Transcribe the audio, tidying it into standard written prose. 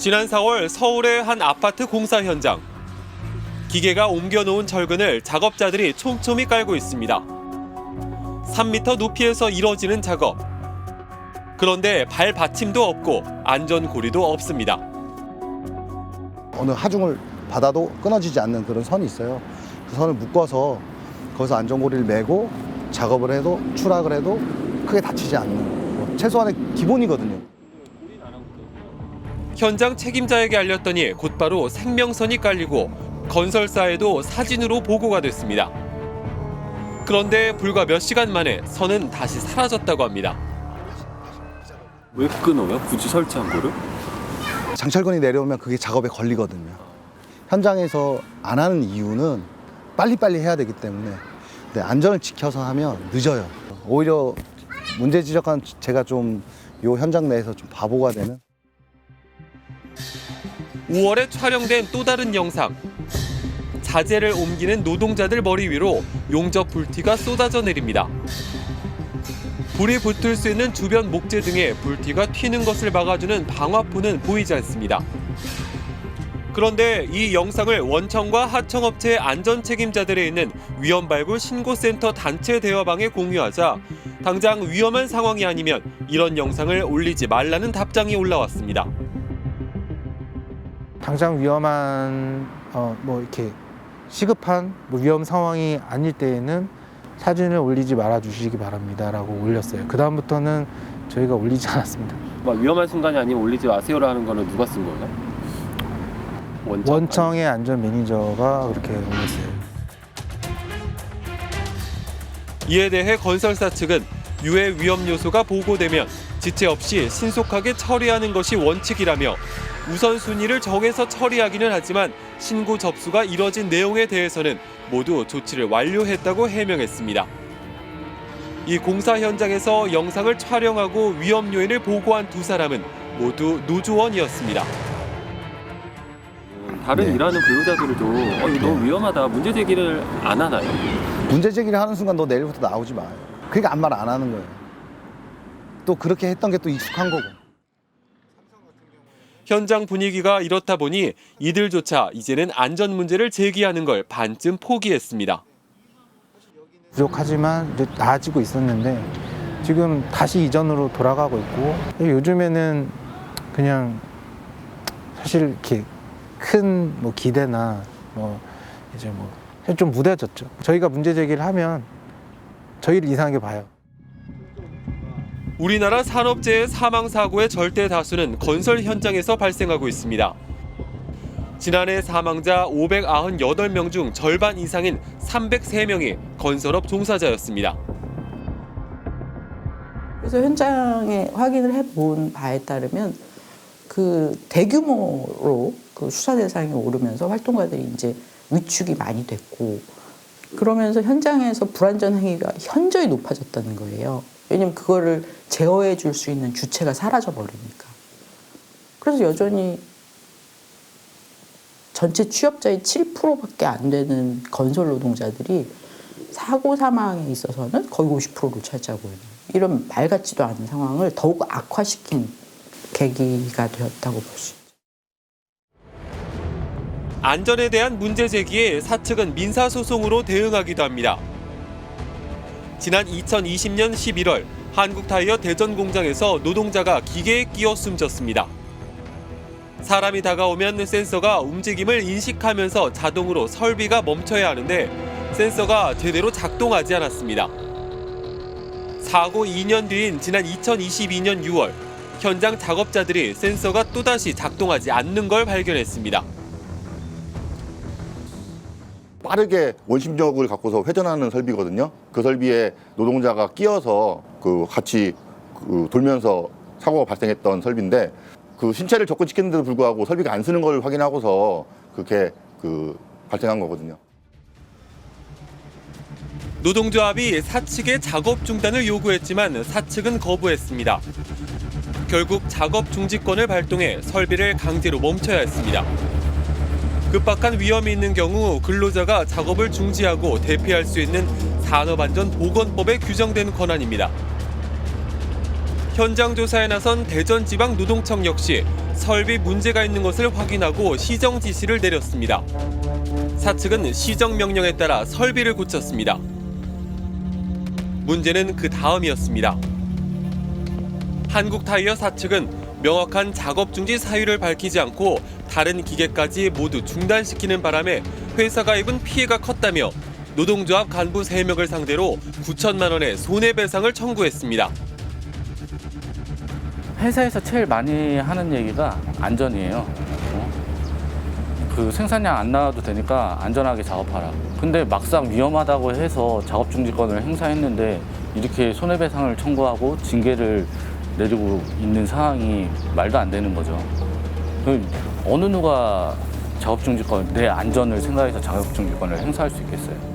지난 4월 서울의 한 아파트 공사 현장. 기계가 옮겨놓은 철근을 작업자들이 촘촘히 깔고 있습니다. 3m 높이에서 이뤄지는 작업. 그런데 발 받침도 없고 안전고리도 없습니다. 어느 하중을 받아도 끊어지지 않는 그런 선이 있어요. 그 선을 묶어서 거기서 안전고리를 매고 작업을 해도 추락을 해도 크게 다치지 않는 최소한의 기본이거든요. 현장 책임자에게 알렸더니 곧바로 생명선이 깔리고 건설사에도 사진으로 보고가 됐습니다. 그런데 불과 몇 시간 만에 선은 다시 사라졌다고 합니다. 왜 끊어요? 굳이 설치한 거를? 장철근이 내려오면 그게 작업에 걸리거든요. 현장에서 안 하는 이유는 빨리빨리 해야 되기 때문에. 근데 안전을 지켜서 하면 늦어요. 오히려 문제 지적한 제가 좀 이 현장 내에서 좀 바보가 되는. 5월에 촬영된 또 다른 영상. 자재를 옮기는 노동자들 머리 위로 용접 불티가 쏟아져 내립니다. 불이 붙을 수 있는 주변 목재 등에 불티가 튀는 것을 막아주는 방화포는 보이지 않습니다. 그런데 이 영상을 원청과 하청업체의 안전 책임자들에 있는 위험발굴 신고센터 단체 대화방에 공유하자 당장 위험한 상황이 아니면 이런 영상을 올리지 말라는 답장이 올라왔습니다. 당장 위험한 이렇게 시급한 위험 상황이 아닐 때에는 사진을 올리지 말아 주시기 바랍니다라고 올렸어요. 그 다음부터는 저희가 올리지 않았습니다. 막 위험한 순간이 아니면 올리지 마세요라는 거는 누가 쓴 거예요? 원청의 안전 매니저가 그렇게 올렸어요. 이에 대해 건설사 측은 유해 위험 요소가 보고되면 지체 없이 신속하게 처리하는 것이 원칙이라며 우선순위를 정해서 처리하기는 하지만 신고 접수가 이뤄진 내용에 대해서는 모두 조치를 완료했다고 해명했습니다. 이 공사 현장에서 영상을 촬영하고 위험 요인을 보고한 두 사람은 모두 노조원이었습니다. 다른 네. 일하는 근로자들도 이거 너무 위험하다 문제 제기를 안 하나요? 문제 제기를 하는 순간 너 내일부터 나오지 마요. 그러니까 아무 말 안 하는 거예요. 또 그렇게 했던 게 또 익숙한 거고. 현장 분위기가 이렇다 보니 이들조차 이제는 안전 문제를 제기하는 걸 반쯤 포기했습니다. 부족하지만 이제 나아지고 있었는데 지금 다시 이전으로 돌아가고 있고 요즘에는 그냥 사실 이렇게 큰 기대나 이제 좀 무뎌졌죠. 저희가 문제 제기를 하면 저희를 이상하게 봐요. 우리나라 산업재해 사망사고의 절대 다수는 건설 현장에서 발생하고 있습니다. 지난해 사망자 598명 중 절반 이상인 303명이 건설업 종사자였습니다. 그래서 현장에 확인을 해본 바에 따르면 그 대규모로 그 수사 대상에 오르면서 활동가들이 이제 위축이 많이 됐고 그러면서 현장에서 불안전 행위가 현저히 높아졌다는 거예요. 왜냐면 그거를 제어해 줄 수 있는 주체가 사라져 버리니까. 그래서 여전히 전체 취업자의 7%밖에 안 되는 건설 노동자들이 사고 사망에 있어서는 거의 50%를 차지하고 있는 이런 말 같지도 않은 상황을 더욱 악화시킨 계기가 되었다고 볼 수 있죠. 안전에 대한 문제 제기에 사측은 민사소송으로 대응하기도 합니다. 지난 2020년 11월 한국타이어 대전 공장에서 노동자가 기계에 끼어 숨졌습니다. 사람이 다가오면 센서가 움직임을 인식하면서 자동으로 설비가 멈춰야 하는데 센서가 제대로 작동하지 않았습니다. 사고 2년 뒤인 지난 2022년 6월 현장 작업자들이 센서가 또다시 작동하지 않는 걸 발견했습니다. 빠르게 원심력을 갖고서 회전하는 설비거든요. 그 설비에 노동자가 끼어서 같이 돌면서 사고가 발생했던 설비인데 그 신체를 접근시키는데도 불구하고 설비가 안 쓰는 걸 확인하고서 그렇게 발생한 거거든요. 노동조합이 사측의 작업 중단을 요구했지만 사측은 거부했습니다. 결국 작업 중지권을 발동해 설비를 강제로 멈춰야 했습니다. 급박한 위험이 있는 경우 근로자가 작업을 중지하고 대피할 수 있는 산업안전보건법에 규정된 권한입니다. 현장 조사에 나선 대전지방노동청 역시 설비 문제가 있는 것을 확인하고 시정 지시를 내렸습니다. 사측은 시정 명령에 따라 설비를 고쳤습니다. 문제는 그 다음이었습니다. 한국타이어 사측은 명확한 작업 중지 사유를 밝히지 않고 다른 기계까지 모두 중단시키는 바람에 회사가 입은 피해가 컸다며 노동조합 간부 3명을 상대로 9천만 원의 손해배상을 청구했습니다. 회사에서 제일 많이 하는 얘기가 안전이에요. 그 생산량 안 나와도 되니까 안전하게 작업하라. 근데 막상 위험하다고 해서 작업 중지권을 행사했는데 이렇게 손해배상을 청구하고 징계를 내리고 있는 상황이 말도 안 되는 거죠. 어느 누가 작업 중지권, 내 안전을 생각해서 작업 중지권을 행사할 수 있겠어요?